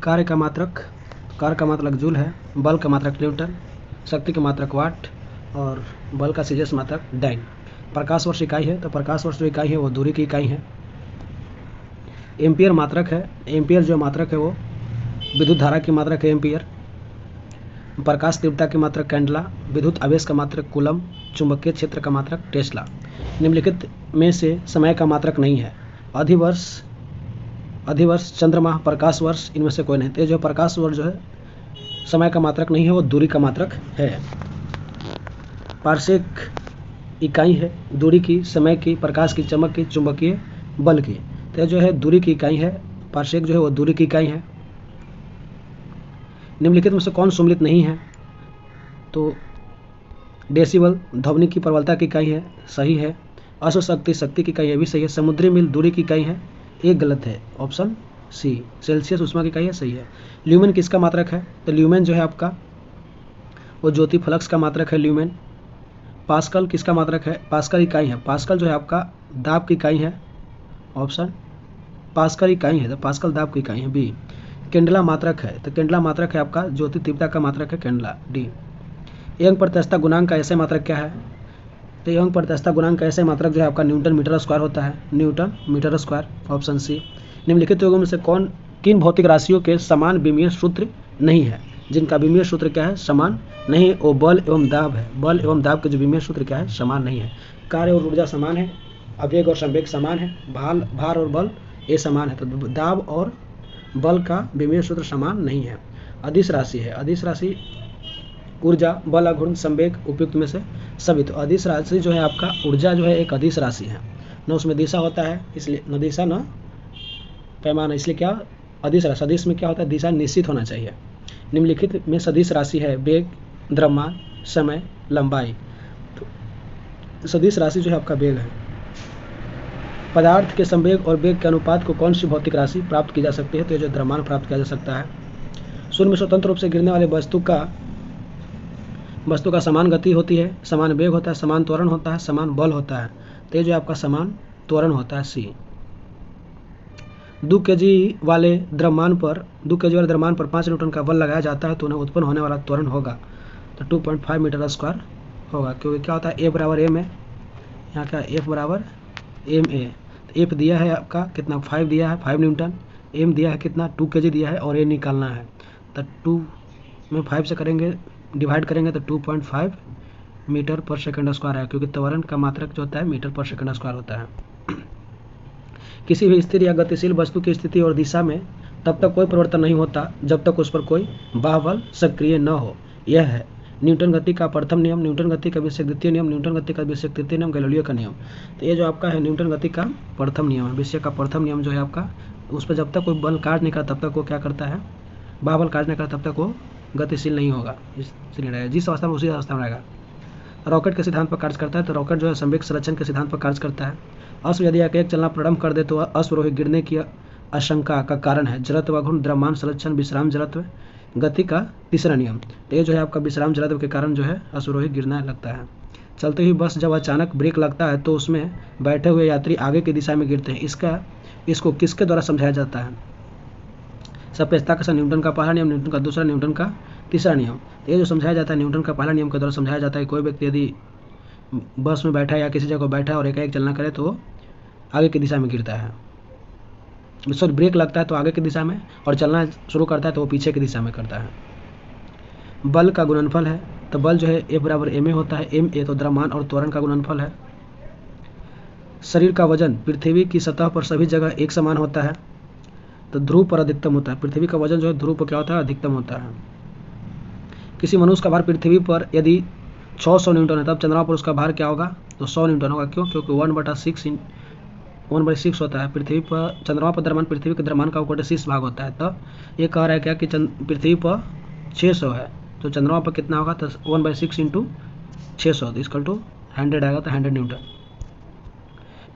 कार्य का मात्रक जूल है, बल का मात्रक न्यूटन, शक्ति का मात्रक वाट और बल का सीजीएस मात्रक डाइन। प्रकाश वर्ष इकाई है, तो प्रकाश वर्ष जो इकाई है वो दूरी की इकाई है। एम्पियर मात्रक है, एम्पियर जो मात्रक है वो विद्युत धारा की मात्रक है एम्पियर। प्रकाश तीव्रता की मात्रक कैंडला, विद्युत आवेश का मात्रक कूलम, चुंबकीय क्षेत्र का मात्रक टेस्ला। निम्नलिखित में से समय का मात्रक नहीं है। अधिवर्ष, चंद्रमा, प्रकाश वर्ष, इनमें से कोई नहीं। तो जो प्रकाश वर्ष जो है समय का मात्रक नहीं है, वो दूरी का मात्रक है। पारसेक इकाई है दूरी की, समय की, प्रकाश की, चमक की, चुंबकीय बल की। तो जो है दूरी की इकाई है, पारसेक जो है वो दूरी की इकाई है। निम्नलिखित में से कौन सम्मिलित नहीं है? तो डेसिबल ध्वनि की प्रबलता की इकाई है, सही है। अश्वशक्ति शक्ति की इकाई है, भी सही है। समुद्री मील दूरी की इकाई है, एक गलत है, ऑप्शन सी। सेल्सियस उष्मा की इकाई है, सही है। ल्यूमेन किसका मात्रक है? तो ल्यूमेन जो है आपका वो ज्योति फ्लक्स का मात्रक है ल्यूमेन। पास्कल किसका मात्रक है? पास्कल इकाई है, पास्कल जो है आपका दाब की इकाई है, ऑप्शन पास्कल इकाई है, तो पास्कल दाब की इकाई है, बी। केंडला मात्रक है, तो केंडला मात्रक है आपका ज्योति तीव्रता का मात्रक है केंडला, डी। यंग प्रत्यक्षता गुणांक का ऐसे मात्रक क्या है? तो यंग प्रत्यक्षता गुणांक का ऐसे मात्रक जो है आपका न्यूटन मीटर स्क्वायर होता है, newton metre square, option C. निम्नलिखित योगों में से किन भौतिक राशियों के समान विमीय सूत्र नहीं है? जिनका विमीय सूत्र क्या है? समान नहीं, वो बल एवं दाब है। बल एवं दाब के जो विमीय सूत्र क्या है? समान नहीं है। कार्य और ऊर्जा समान है, आवेग और संवेग समान है, भार और बल ये समान है, तो दाब और बल का विमीय सूत्र समान नहीं है। अदिश राशि है, अदिश राशि ऊर्जा, बल, आघूर्ण, संवेग उपयुक्त में से सभी। तो अदिश राशि जो है आपका ऊर्जा जो है एक अदिश राशि है, न उसमें दिशा होता है, इसलिए न दिशा न पैमाना, इसलिए क्या अदिश राशि। सदिश में क्या होता है? दिशा निश्चित होना चाहिए। निम्नलिखित में सदिश राशि है वेग, द्रव्यमान, समय, लंबाई। तो सदिश राशि जो है आपका वेग है। पदार्थ के संवेग और वेग के अनुपात को कौन सी भौतिक राशि प्राप्त की जा सकती है? तो ये जो द्रव्यमान प्राप्त किया जा सकता है। शून्य में स्वतंत्र रूप से गिरने वाले वस्तु का समान गति होती है, समान वेग होता है, समान त्वरण होता है, समान बल होता है। तो ये जो आपका समान त्वरण होता है, सी। 2 kg वाले द्रव्यमान पर 5 न्यूटन का बल लगाया जाता है तो उन्हें उत्पन्न होने वाला त्वरण होगा तो 2.5 मीटर स्क्वायर होगा, क्योंकि क्या होता है F बराबर m है, यहाँ क्या F बराबर m a। तो F दिया है आपका कितना? 5 दिया है, 5 न्यूटन। m दिया है कितना? 2 kg दिया है और a निकालना है, तो 2 में 5 से करेंगे डिवाइड करेंगे तो 2.5 मीटर पर सेकंड स्क्वायर है, क्योंकि त्वरण का मात्रक जो होता है मीटर पर सेकंड स्क्वायर होता है। किसी भी स्थिर या गतिशील वस्तु की स्थिति और दिशा में तब तक कोई परिवर्तन नहीं होता जब तक उस पर कोई बाह्य सक्रिय न हो। यह है न्यूटन गति का प्रथम नियम, न्यूटन गति का विषयक द्वितीय नियम, न्यूटन गति का विषयक तृतीय नियम, गैलीलियो का नियम। तो ये जो आपका है न्यूटन गति का प्रथम नियम है, विषय का प्रथम नियम जो है आपका, उस पर जब तक कोई बल कार्य नहीं करता तब तक वो क्या करता है? बाह्य बल कार्य नहीं करता तब तक वो गतिशील नहीं होगा, इसलिए रहेगा। जिस अवस्था में उसी अवस्था में रहेगा। रॉकेट के सिद्धांत पर कार्य करता है, तो रॉकेट जो है संवेग संरक्षण के सिद्धांत पर कार्य करता है। अश्व यदि एकाएक चलना प्रारंभ कर दे तो अश्वरोही गिरने की आशंका का कारण है जड़त्व, आघूर्ण, द्रव्यमान, संरक्षण, विश्राम जड़त्व, गति का तीसरा नियम। तो ये जो है आपका विश्राम जड़त्व के कारण जो है अश्वरोही गिरना लगता है। चलती हुई बस जब अचानक ब्रेक लगता है तो उसमें बैठे हुए यात्री आगे की दिशा में गिरते हैं, इसको किसके द्वारा समझाया जाता है? सापेक्षता का न्यूटन का पहला नियम, न्यूटन का दूसरा, न्यूटन का तीसरा नियम। तो ये जो समझाया जाता है न्यूटन का पहला नियम के द्वारा समझाया जाता है। कोई व्यक्ति यदि बस में बैठा है या किसी जगह बैठा है और एकाएक चलना करे तो आगे की दिशा में गिरता है, सॉरी ब्रेक लगता है तो आगे की दिशा में, और चलना शुरू करता है तो वो पीछे की दिशा में करता है। बल का गुणनफल है, तो बल जो है F बराबर ma होता है। ma तो द्रव्यमान और त्वरण का गुणनफल है। शरीर का वजन पृथ्वी की सतह पर सभी जगह एक समान होता है, तो ध्रुव पर अधिकतम होता है। पृथ्वी का वजन जो है ध्रुव पर क्या होता है? अधिकतम होता है। किसी मनुष्य का भार पृथ्वी पर यदि 600 न्यूटन है तब चंद्रमा पर उसका भार क्या होगा? तो 100 न्यूटन होगा। क्यों? क्योंकि 1/6 होता है। पृथ्वी पर चंद्रमा पर द्रव्यमान पृथ्वी के द्रव्यमान का 1/6 भाग होता है। तो ये कह रहा है क्या कि पृथ्वी पर 600 है तो चंद्रमा पर कितना होगा? तो 1/6 इंटू 600 इक्वल टू 100 आएगा, तो 100 न्यूटन।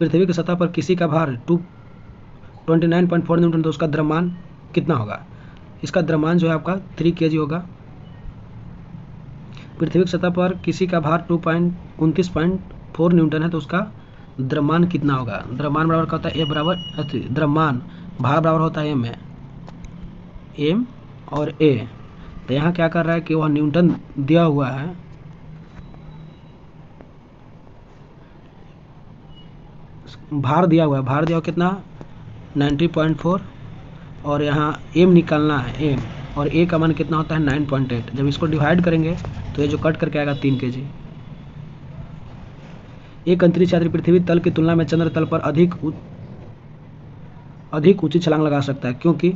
पृथ्वी की सतह पर किसी का भार 29.4 न्यूटन, तो उसका द्रव्यमान कितना होगा? इसका द्रव्यमान जो है आपका 3 kg होगा। पृथ्वी की सतह पर किसी का भार 29.4 न्यूटन है तो उसका द्रव्यमान कितना होगा? द्रव्यमान बराबर क्या होता है? F बराबर द्रव्यमान भार बराबर होता है m है। एम और ए। तो यहाँ क्या कर रहा है कि वह न्यूटन दिया हुआ है, भार दिया हुआ है, भार दिया हुआ कितना 90.4, और यहाँ एम निकालना है एम, और ए का मान कितना होता है 9.8। जब इसको डिवाइड करेंगे तो ये जो कट करके आएगा 3 kg। एक अंतरिक्ष यात्री पृथ्वी तल की तुलना में चंद्र तल पर अधिक ऊंची छलांग लगा सकता है, क्योंकि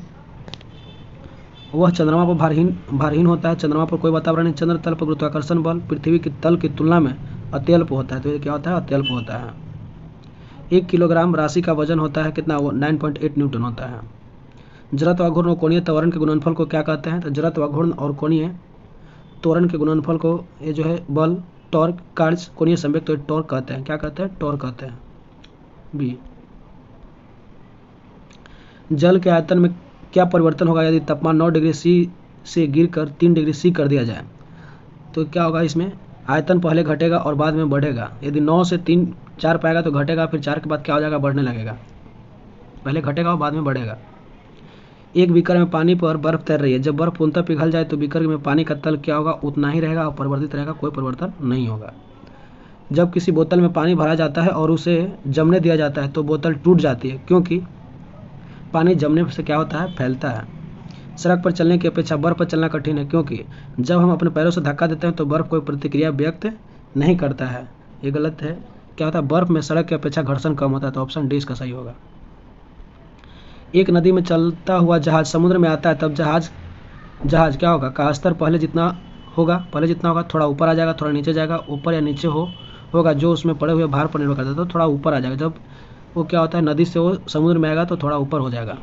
वह चंद्रमा पर भारहीन होता है। चंद्रमा पर कोई वातावरण नहीं, चंद्र तल पर गुरुत्वाकर्षण बल पृथ्वी की तल की तुलना में अत्यल्प होता है। तो ये क्या होता है, अत्यल्प होता है। 1 किलोग्राम राशि का वजन होता है कितना, वो 9.8 न्यूटन होता है। जड़त्व अघूर्ण और कोणीय त्वरण के गुणनफल को क्या कहते हैं, तो जड़त्व अघूर्ण और कोणीय त्वरण के गुणनफल को ये जो है बल, टॉर्क, कार्य, कोणीय संवेग, तो टॉर्क कहते हैं। क्या कहते हैं, टॉर्क कहते हैं। बी, जल के आयतन में क्या परिवर्तन होगा यदि तापमान 9 डिग्री सी से गिरकर 3 डिग्री सी कर दिया जाए। तो क्या होगा, इसमें आयतन पहले घटेगा और बाद में बढ़ेगा। यदि 9 से 3 4 पाएगा तो घटेगा, फिर 4 के बाद क्या हो जाएगा, बढ़ने लगेगा। पहले घटेगा और बाद में बढ़ेगा। एक बीकर में पानी पर बर्फ तैर रही है, जब बर्फ पूर्णतः पिघल जाए तो बीकर में पानी का तल क्या होगा, उतना ही रहेगा और परिवर्तित रहेगा, कोई परिवर्तन नहीं होगा। जब किसी बोतल में पानी भरा जाता है और उसे जमने दिया जाता है तो बोतल टूट जाती है, क्योंकि पानी जमने से क्या होता है, फैलता है। सड़क पर चलने की अपेक्षा बर्फ पर चलना कठिन है, क्योंकि जब हम अपने पैरों से धक्का देते हैं तो बर्फ कोई प्रतिक्रिया व्यक्त नहीं करता है। ये गलत है। क्या होता है, बर्फ में सड़क की अपेक्षा घर्षण कम होता है। तो ऑप्शन डी इसका सही होगा। एक नदी में चलता हुआ जहाज समुद्र में आता है, तब जहाज क्या होगा, का स्तर पहले जितना होगा थोड़ा ऊपर आ जाएगा, थोड़ा नीचे जाएगा, ऊपर या नीचे होगा, जो उसमें पड़े हुए भार पर निर्भर करता है। तो थोड़ा ऊपर आ जाएगा। जब वो क्या होता है, नदी से वो समुद्र में आएगा तो थोड़ा ऊपर हो जाएगा।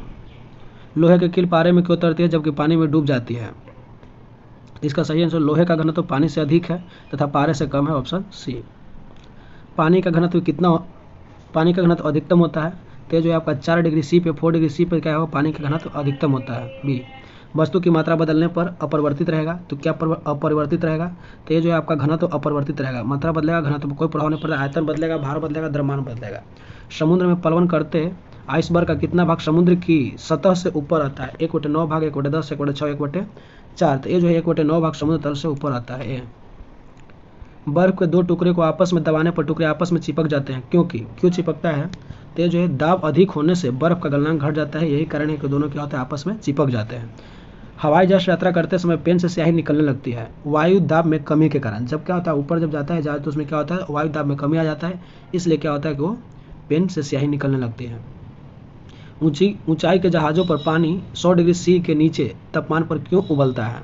लोहे की कील पारे में क्यों उतरती है जबकि पानी में डूब जाती है। इसका सही आंसर, लोहे का घनत्व पानी से अधिक है तथा पारे से कम है, ऑप्शन सी। पानी का घनत्व अधिकतम होता है, तो जो है आपका 4 डिग्री सी पे 4 डिग्री सी पे क्या होगा, पानी का घनत्व अधिकतम होता है। बी, वस्तु की मात्रा बदलने पर अपरिवर्तित रहेगा। तो क्या अपरिवर्तित रहेगा, तो ये जो है आपका घनत्व अपरिवर्तित रहेगा। मात्रा बदलेगा, घनत्व पर कोई प्रभाव नहीं पड़ता। आयतन बदलेगा, भार बदलेगा, द्रव्यमान बदलेगा। समुद्र में पलवन करते आइसबर्ग का कितना भाग समुद्र की सतह से ऊपर आता है, 1/9 भाग, 1/10, 1/6, 1/4। तो ये जो है 1/9 भाग समुद्र तल से ऊपर आता है। बर्फ के 2 टुकड़े को आपस में दबाने पर टुकड़े आपस में चिपक जाते हैं, क्यों चिपकता है, तो ये जो है दाब अधिक होने से बर्फ का गलनांक घट जाता है। यही कारण है कि दोनों क्या होता है, आपस में चिपक जाते हैं। हवाई जहाज यात्रा करते समय पेन से स्याही निकलने लगती है वायु दाब में कमी के कारण। जब क्या होता है, ऊपर जब जाता है जहाज तो उसमें क्या होता है, वायु दाब में कमी आ जाता है, इसलिए क्या होता है कि वो पेन से स्याही निकलने लगती है। ऊंचाई के जहाज़ों पर पानी 100 डिग्री सी के नीचे तापमान पर क्यों उबलता है,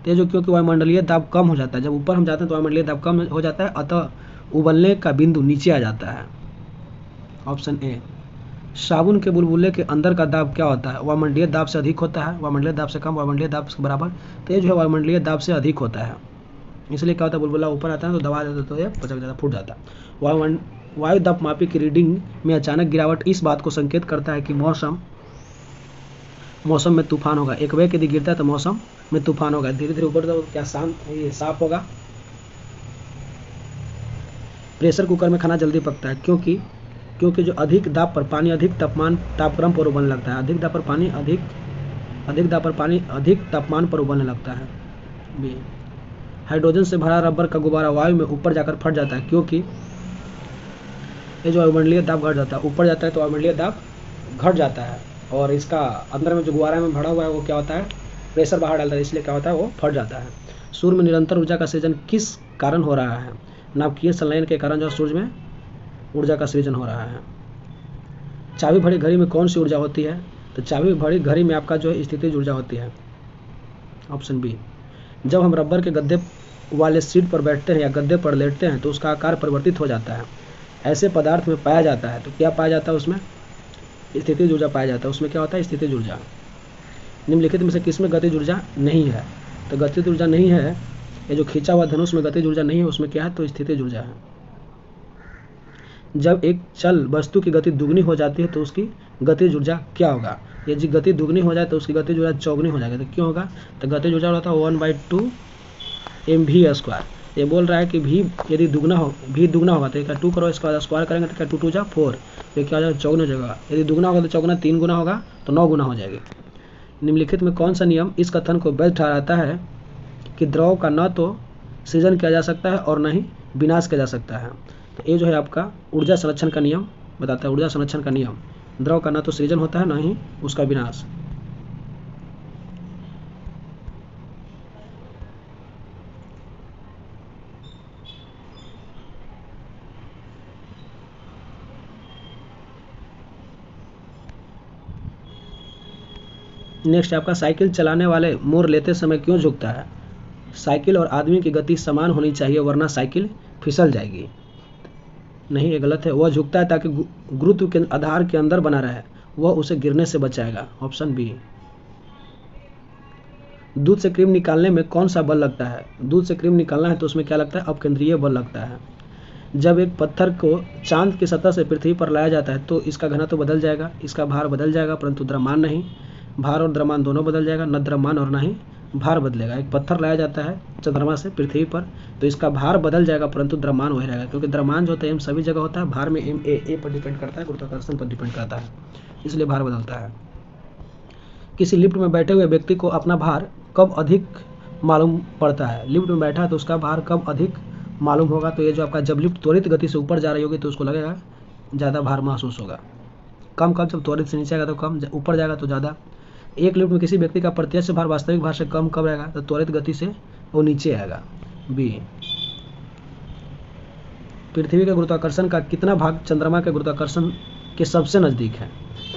तो जो क्योंकि वायुमंडलीय दाब कम हो जाता है। जब ऊपर हम जाते हैं तो वायुमंडलीय दाब कम हो जाता है, अतः उबलने का बिंदु नीचे आ जाता है, ऑप्शन ए। साबुन के बुलबुले के अंदर का दाब क्या होता है, वायुमंडलीय दाब से अधिक होता है, वायुमंडलीय दाब से कम, वायुमंडलीय दाब से बराबर। तो ये जो है वायुमंडलीय दाब से अधिक होता है, इसलिए क्या होता है, बुलबुला ऊपर आता है तो दबा देता तो ये पचक जाता, फूट जाता है। वायु दाब मापी की रीडिंग में अचानक गिरावट इस बात को संकेत करता है कि मौसम में तूफान होगा। एक वेग यदि गिरता है तो मौसम में तूफान होगा। धीरे धीरे ऊपर तो क्या साफ होगा। प्रेशर कुकर में खाना जल्दी पकता है, क्योंकि जो अधिक दाब पर पानी अधिक तापक्रम पर उबलने लगता है। अधिक दाब पर पानी अधिक तापमान पर उबलने लगता है। बी, हाइड्रोजन से भरा रबर का गुब्बारा वायु में ऊपर जाकर फट जाता है, क्योंकि ये जो वायुमंडलीय दाब घट जाता है, ऊपर जाता है तो वायुमंडलीय दाब घट जाता है, और इसका अंदर में जो गुब्बारा में भरा हुआ है वो क्या होता है, प्रेशर बाहर डालता है, इसलिए क्या होता है, वो फट जाता है। सूर्य में निरंतर ऊर्जा का सृजन किस कारण हो रहा है, नाभिकीय संलयन के कारण जो सूर्य में ऊर्जा का सृजन हो रहा है। चाबी भरी घड़ी में कौन सी ऊर्जा होती है, तो चाबी भरी घड़ी में आपका जो है स्थितिज ऊर्जा होती है, ऑप्शन बी। जब हम रबर के गद्दे वाले सीट पर बैठते हैं या गद्दे पर लेटते हैं तो उसका आकार परिवर्तित हो जाता है, ऐसे पदार्थ में पाया जाता है। तो क्या पाया जाता है, उसमें स्थितिज ऊर्जा पाया जाता है। उसमें क्या होता है, स्थितिज ऊर्जा। निम्नलिखित में से किसमें गतिज ऊर्जा नहीं है, तो गतिज ऊर्जा नहीं है, ये जो खींचा हुआ धनुष में गतिज ऊर्जा नहीं है, उसमें क्या है, तो स्थितिज ऊर्जा है। जब एक चल वस्तु की गति दुगनी हो जाती है तो उसकी गतिज ऊर्जा क्या होगा, यदि गति दुगनी हो जाए तो उसकी गतिज ऊर्जा चौगुनी हो जाएगी। तो क्यों होगा, तो गतिज ऊर्जा होता है 1/2 mv²। ये बोल रहा है कि भी यदि दुगना होगा तो क्या 2 करो, इसका स्क्वायर करेंगे तो क्या 2 × 4, तो क्या हो जाएगा, चौगुना हो जाएगा। यदि दुगना होगा तो चौगुना 3 गुना होगा तो 9 गुना हो जाएगी। निम्नलिखित में कौन सा नियम इस कथन को वैध ठहराता है कि द्रव का न तो सृजन किया जा सकता है और न ही विनाश किया जा सकता है? तो ये जो है आपका ऊर्जा संरक्षण का नियम बताता है। ऊर्जा संरक्षण का नियम, द्रव का न तो सृजन होता है न ही उसका विनाश। नेक्स्ट आपका साइकिल चलाने वाले मोड़ लेते समय क्यों झुकता है? साइकिल और आदमी की गति समान होनी चाहिए वरना साइकिल फिसल जाएगी। नहीं, ये गलत है। वह झुकता है ताकि गुरुत्व के आधार के अंदर बना रहे, वह उसे गिरने से बचाएगा। Option B. दूध से क्रीम निकालने में कौन सा बल लगता है? दूध से क्रीम निकालना है तो उसमें क्या लगता है? अपकेंद्रीय बल लगता है। जब एक पत्थर को चांद की सतह से पृथ्वी पर लाया जाता है तो इसका घनत्व बदल जाएगा, इसका भार बदल जाएगा, परंतु द्रव्यमान नहीं। भार और द्रव्यमान दोनों बदल जाएगा, न द्रव्यमान और न ही भार बदलेगा। एक पत्थर लाया जाता है चंद्रमा से पृथ्वी पर तो इसका भार बदल जाएगा परंतु द्रव्यमान वही रहेगा, क्योंकि द्रव्यमान जो होता है एम सभी जगह होता है, भार में एम ए पर डिपेंड करता है, गुरुत्वाकर्षण पर डिपेंड करता है, इसलिए भार बदलता है। किसी लिफ्ट में बैठे हुए व्यक्ति को अपना भार कब अधिक मालूम पड़ता है? लिफ्ट में बैठा है तो उसका भार कब अधिक मालूम होगा? तो ये जो आपका जब लिफ्ट त्वरित गति से ऊपर जा रही होगी तो उसको लगेगा ज़्यादा भार महसूस होगा। कम जब त्वरित से नीचे आएगा तो कम, ऊपर जाएगा तो ज़्यादा। एक लिफ्ट में किसी व्यक्ति का प्रत्यक्ष भार वास्तविक भार से कम कब रहेगा? तो त्वरित गति से वो नीचे आएगा। बी। पृथ्वी के गुरुत्वाकर्षण का कितना भाग चंद्रमा के गुरुत्वाकर्षण के सबसे नज़दीक है?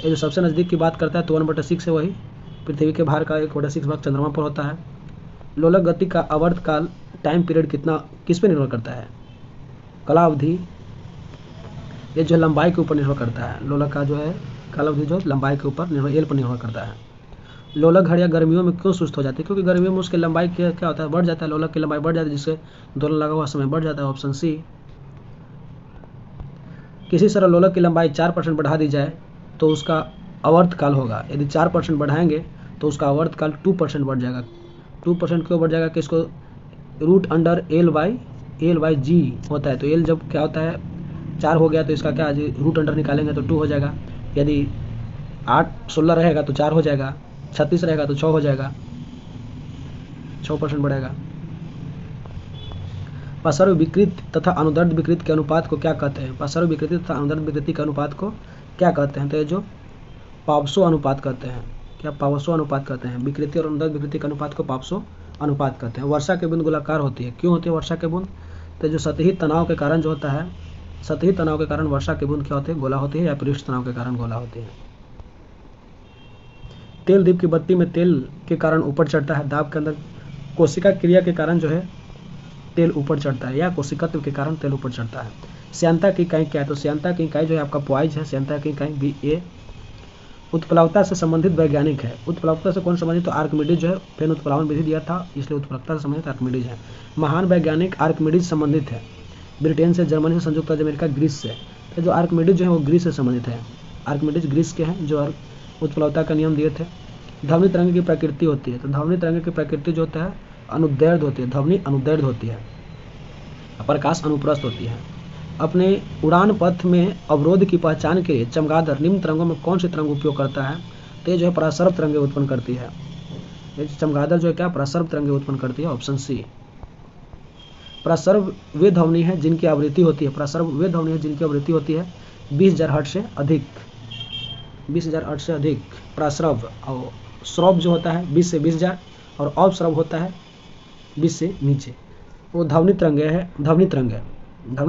ये जो सबसे नज़दीक की बात करता है तो 1/6 है, वही पृथ्वी के भार का 1/6 भाग चंद्रमा पर होता है। लोलक गति का आवर्तकाल टाइम पीरियड किस पे निर्भर करता है? कला अवधि, ये जो लंबाई के ऊपर निर्भर करता है। लोलक का जो है काल अवधि जो लंबाई के ऊपर एल पर निर्भर करता है। लोलक घड़ियाँ गर्मियों में क्यों सुस्त हो जाती है? क्योंकि गर्मियों में उसकी लंबाई क्या होता है? बढ़ जाता है, लोलक की लंबाई बढ़ जाती है, जिससे दोलन लगा हुआ समय बढ़ जाता है। Option C. किसी सरल लोलक की लंबाई 4% बढ़ा दी जाए तो उसका आवर्तकाल होगा। यदि 4% बढ़ाएंगे तो उसका आवर्तकाल 2% बढ़ जाएगा। 2% क्यों बढ़ जाएगा? कि इसको √L/G होता है, तो एल जब क्या होता है 4 हो गया तो इसका क्या रूट अंडर निकालेंगे तो 2 हो जाएगा। यदि 16 रहेगा तो 4 हो जाएगा, 36 रहेगा तो 6 हो जाएगा, 6% बढ़ेगा। पार्श्व विकृत तथा अनुदैर्ध्य विकृत के अनुपात को क्या कहते हैं? पार्श्व विकृति तथा अनुदैर्ध्य विकृति के अनुपात को क्या कहते हैं? तो ये जो पावसो अनुपात कहते हैं। क्या पावसो अनुपात कहते हैं? विकृति और अनुदैर्ध्य विकृति के अनुपात को पावसो अनुपात कहते हैं। वर्षा की बूंद गोलाकार होती है, क्यों होती है वर्षा की बूंद? तो जो सतही तनाव के कारण जो होता है, सतही तनाव के कारण वर्षा की बूंद क्या होती है? गोला होती है, या पृष्ठ तनाव के कारण गोला होती है। तेल दीप की बत्ती में तेल के कारण ऊपर चढ़ता है, दाब के अंदर कोशिका क्रिया के कारण जो है तेल ऊपर चढ़ता है, या कोशिकत्व के कारण तेल ऊपर चढ़ता है। श्यानता की इकाई क्या है? तो श्यानता की इकाई जो है आपका पॉइज है। श्यानता की इकाई बी ए। उत्प्लावकता से संबंधित वैज्ञानिक है। उत्प्लावकता से कौन संबंधित? तो आर्किमिडीज जो है, फेन उत्प्लावन विधि दिया था इसलिए उत्प्लावकता से संबंधित आर्किमिडीज है। महान वैज्ञानिक आर्किमिडीज संबंधित है ब्रिटेन से, जर्मनी से, संयुक्त राज्य अमेरिका, ग्रीस से। तो जो आर्किमिडीज जो है वो ग्रीस से संबंधित है। आर्किमिडीज ग्रीस के हैं जो उत्प्लावकता का नियम दिए थे। ध्वनि तरंग की प्रकृति होती है, तो ध्वनि तरंग की प्रकृति जो होता है अनुदैर्ध्य होती है, ध्वनि अनुदैर्ध्य होती है, प्रकाश अनुप्रस्थ होती है। अपने उड़ान पथ में अवरोध की पहचान के लिए चमगादड़ निम्न तरंगों में कौन सी तरंग उपयोग करता है? तो ये जो है परासर्व तरंगें उत्पन्न करती है। ये चमगादड़ जो है क्या परासर्व तरंगें उत्पन्न करती है। ऑप्शन सी। प्रसर्व वे ध्वनि है जिनकी आवृत्ति होती है, प्रसर्व वे ध्वनि है जिनकी आवृत्ति होती है 20,000 हर्ट्ज से अधिक, 20,000 हर्ट्ज से अधिक प्रसर्व। और श्रव जो होता है 20 से 20,000 और अवश्रव होता है 20 से नीचे, वो ध्वनि तरंगे है। ध्वनि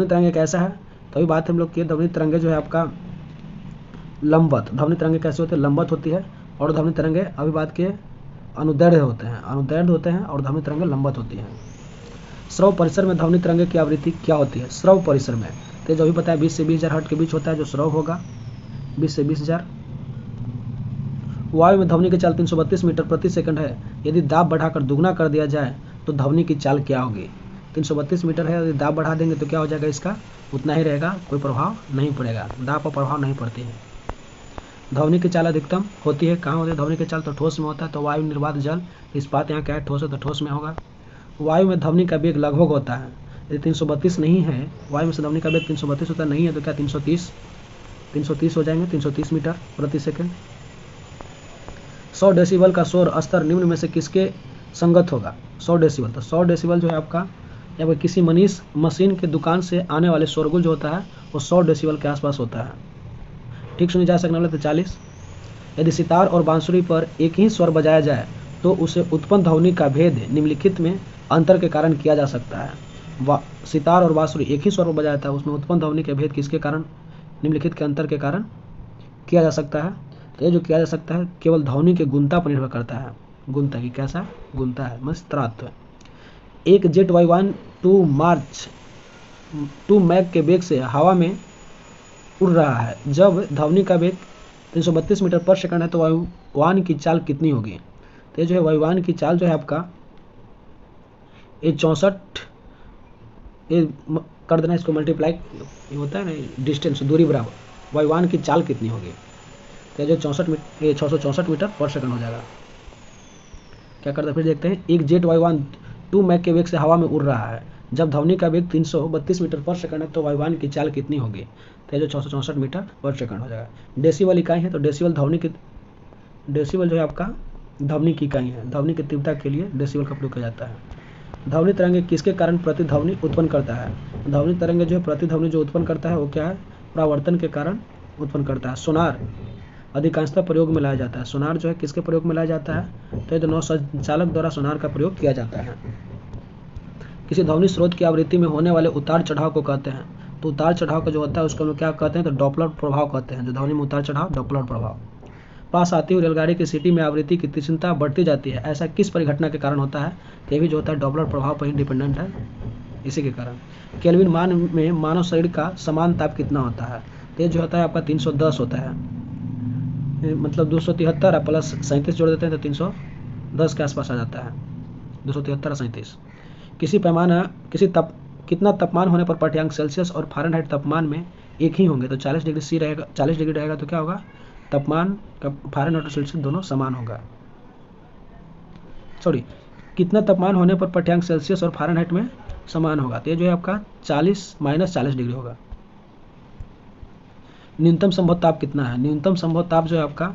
तरंगे कैसा है? तो अभी बात हम लोग की ध्वनि तरंगे जो है आपका लंबवत। ध्वनि तरंगे कैसे होते हैं? लंबवत होती है। और ध्वनि तरंगे अभी बात के अनुदैर्ध्य होते हैं और ध्वनि तरंगे लंबवत होती हैं। श्रव परिसर में ध्वनि तरंगे की आवृत्ति क्या होती है? श्रव परिसर में तो जो भी पता है 20 से 20,000 हर्ट्ज के बीच होता है जो श्रव होगा, 20 से 20,000। वायु में ध्वनि की चाल 332 मीटर प्रति सेकंड है। यदि दाब बढ़ाकर दुगना कर दिया जाए तो ध्वनि की चाल क्या होगी? 332 मीटर है, यदि दाब बढ़ा देंगे तो क्या हो जाएगा? इसका उतना ही रहेगा, कोई प्रभाव नहीं पड़ेगा, दाब पर प्रभाव नहीं पड़ती है। ध्वनि की चाल अधिकतम होती है कहाँ होती है ध्वनि की चाल? तो ठोस में होता है। तो वायु निर्वात जल इस्पात यहाँ क्या है? ठोस है, तो ठोस में होगा। वायु में ध्वनि का वेग लगभग होता है, यदि 332 नहीं है, वायु में से ध्वनि का वेग 332 होता नहीं है तो क्या 330 हो जाएंगे, 330 मीटर प्रति सेकंड। 100 डेसिबल का शोर स्तर निम्न में से किसके संगत होगा? 100 डेसिबल, तो 100 डेसिबल जो है आपका या फिर किसी मशीन के दुकान से आने वाले शोरगुल जो होता है वो 100 डेसिबल के आसपास होता है। ठीक सुनी जा सकने वाले तो 40। यदि सितार और बांसुरी पर एक ही स्वर बजाया जाए तो उसे उत्पन्न ध्वनि का भेद निम्नलिखित में अंतर के कारण किया जा सकता है। सितार और बांसुरी एक ही स्वर पर बजाया था, उसमें उत्पन्न ध्वनि के भेद किसके कारण, निम्नलिखित के अंतर के कारण किया जा सकता है? तो ये जो किया जा सकता है केवल ध्वनि के गुणता पर निर्भर करता है। गुणता की कैसा गुणता है, मस्त्रात्व। एक जेट वायुयान 2 मैक के वेग से हवा में उड़ रहा है। जब ध्वनि का वेग 332 मीटर पर सेकंड है तो वायुयान की चाल कितनी होगी? तो ये जो है वायुयान की चाल जो है आपका ये 64, ये कर देना इसको मल्टीप्लाई, ये होता है ना डिस्टेंस, दूरी बराबर, वायुयान की चाल कितनी होगी? तो जो 664 मीटर पर सेकंड हो जाएगा। क्या करते हैं फिर देखते हैं। एक जेट वायुयान 2 मैक के वेग से हवा में उड़ रहा है। जब ध्वनि का वेग 332 मीटर पर सेकंड है तो वायुयान की चाल कितनी होगी? तो जो 664 मीटर पर सेकंड हो जाएगा। डेसिबल इकाई है तो डेसिबल जो है आपका ध्वनि की इकाई है। ध्वनि की तीव्रता के लिए डेसिबल का प्रयोग किया जाता है। ध्वनि तरंगे किसके कारण प्रतिध्वनि उत्पन्न करता है? ध्वनि तरंगे जो है प्रतिध्वनि जो उत्पन्न करता है वो क्या है? परावर्तन के कारण उत्पन्न करता है। सोनार अधिकांशतः प्रयोग में लाया जाता है। सोनार जो है किसके प्रयोग में लाया जाता है? तो ये नौ संचालक द्वारा सोनार का प्रयोग किया जाता है। किसी ध्वनि स्रोत की आवृत्ति में होने वाले उतार चढ़ाव को कहते हैं। तो उतार चढ़ाव का जो होता है उसको हम लोग क्या कहते हैं? तो डॉपलर प्रभाव कहते हैं। जो ध्वनि में उतार चढ़ाव, डॉपलर प्रभाव। पास आती हुई रेलगाड़ी की सीटी में आवृत्ति की तीक्ष्णता बढ़ती जाती है, ऐसा किस परिघटना के कारण होता है? ये भी जो होता है डॉपलर प्रभाव पर ही डिपेंडेंट है, इसी के कारण। केल्विन मान में मानव शरीर का समान ताप कितना होता है? तो ये जो होता है आपका 310 होता है, मतलब 273 प्लस 37 जोड़ देते हैं तो 310 के आसपास आ जाता है। 273 और 37। कितना तापमान होने पर पाठ्यांक सेल्सियस और फ़ारेनहाइट तापमान में एक ही होंगे? तो 40 डिग्री सी रहेगा, 40 डिग्री रहेगा तो क्या होगा? तापमान का फ़ारेनहाइट और सेल्सियस दोनों समान होगा। कितना तापमान होने पर पाठ्यांक सेल्सियस और फ़ारेनहाइट में समान होगा? तो ये जो है आपका 40 - 40 डिग्री होगा। न्यूनतम संभव ताप कितना है? न्यूनतम संभव ताप जो है आपका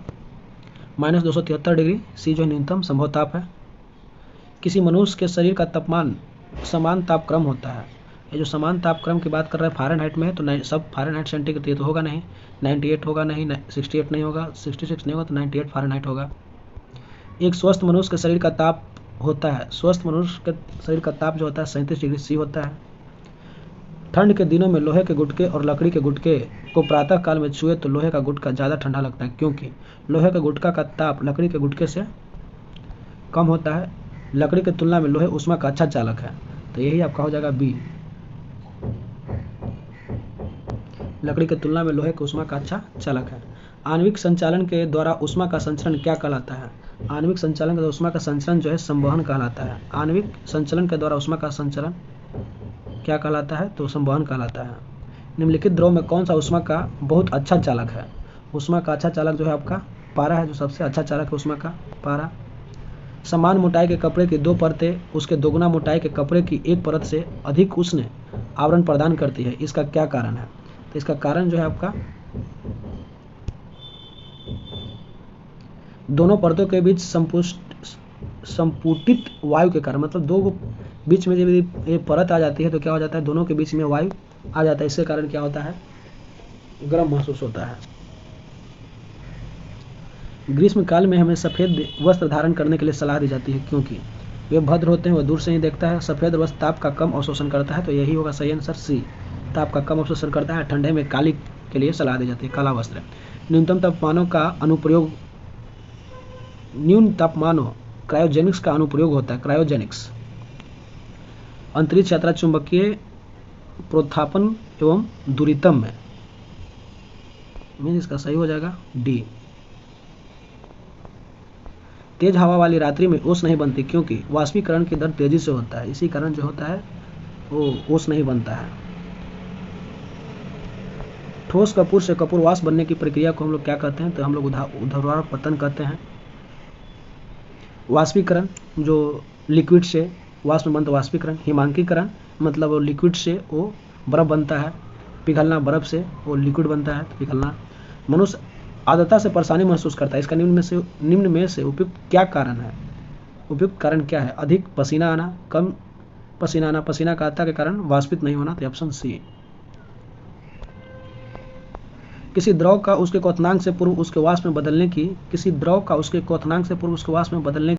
-273 डिग्री सी जो है न्यूनतम संभव ताप है। किसी मनुष्य के शरीर का तापमान समान तापक्रम होता है। ये जो समान तापक्रम की बात कर रहे हैं फ़ारेनहाइट में है तो सब फ़ारेनहाइट सेंटीग्रेड तो होगा नहीं, 98 होगा नहीं, 68 नहीं होगा, 66 नहीं होगा, तो 98 फ़ारेनहाइट होगा। एक स्वस्थ मनुष्य के शरीर का ताप होता है, स्वस्थ मनुष्य के शरीर का ताप जो होता है 37 डिग्री सी होता है। ठंड के दिनों में लोहे के गुटके और लकड़ी के गुटके को प्रातः काल में छुए तो लोहे का गुटका ज़्यादा ठंडा लगता है, क्योंकि लोहे के गुटका का ताप लकड़ी के गुटके से कम होता है। लकड़ी की तुलना में लोहे ऊष्मा का अच्छा चालक है, तो यही आपका हो जाएगा बी। लकड़ी की तुलना में लोहे की ऊष्मा का अच्छा चालक है। आणविक संचालन के द्वारा ऊष्मा का संचरण क्या कहलाता है? आणविक संचालन के द्वारा ऊष्मा का संचरण जो है संवहन कहलाता है। आणविक संचलन के द्वारा ऊष्मा का संचरण क्या कहलाता है? तो संवहन कहलाता है। निम्नलिखित द्रव में कौन सा ऊष्मा का बहुत अच्छा चालक है? ऊष्मा का अच्छा चालक जो है आपका पारा है, जो सबसे अच्छा चालक है ऊष्मा का, पारा। समान मोटाई के कपड़े की 2 परतें उसके दोगुना मोटाई के कपड़े की एक परत से अधिक उष्ण आवरण प्रदान करती है, इसका क्या कारण है? तो इसका कारण जो है आपका दोनों परतों के बीच संपुटित वायु के कारण, मतलब दो बीच में जब ये परत आ जाती है तो क्या हो जाता है? दोनों के बीच में वायु आ जाता है, इसके कारण क्या होता है? गर्म महसूस होता है। ग्रीष्म काल में हमें सफ़ेद वस्त्र धारण करने के लिए सलाह दी जाती है, क्योंकि वे भद्र होते हैं, वह दूर से ही देखता है। सफ़ेद वस्त्र ताप का कम अवशोषण करता है, तो यही होगा सही आंसर सी। ताप का कम अवशोषण करता है। ठंडे में काली के लिए सलाह दी जाती है, काला वस्त्र। न्यूनतम तापमानों का अनुप्रयोग, न्यून तापमानों क्रायोजेनिक्स का अनुप्रयोग होता है, क्रायोजेनिक्स। अंतरिक्ष यात्रा चुंबकीय प्रोत्थापन एवं दूरितम में, इसका सही हो जाएगा डी। तेज हवा वाली रात्रि में ओस नहीं बनती, क्योंकि वाष्पीकरण की दर तेजी से होता है, इसी कारण जो होता है वो ओस नहीं बनता है। ठोस कपूर से कपूर वाष्प बनने की प्रक्रिया को हम लोग क्या कहते हैं? तो हम लोग ऊर्ध्वाधर पतन कहते हैं। वाष्पीकरण जो लिक्विड से वाष्प में बनता, वाष्पीकरण। हिमांकीकरण मतलब लिक्विड से वो बर्फ बनता है, पिघलना बर्फ से वो लिक्विड बनता है, पिघलना। मनुष्य आर्द्रता से परेशानी महसूस करता है। इसका निम्न में से उपयुक्त क्या कारण है? उपयुक्त कारण क्या है? अधिक पसीना आना, कम पसीना आना, पसीना का आर्द्रता के कारण वाष्पित नहीं होना। तो ऑप्शन सी। किसी द्रव का उसके क्वथनांक से पूर्व उसके वाष्प में बदलने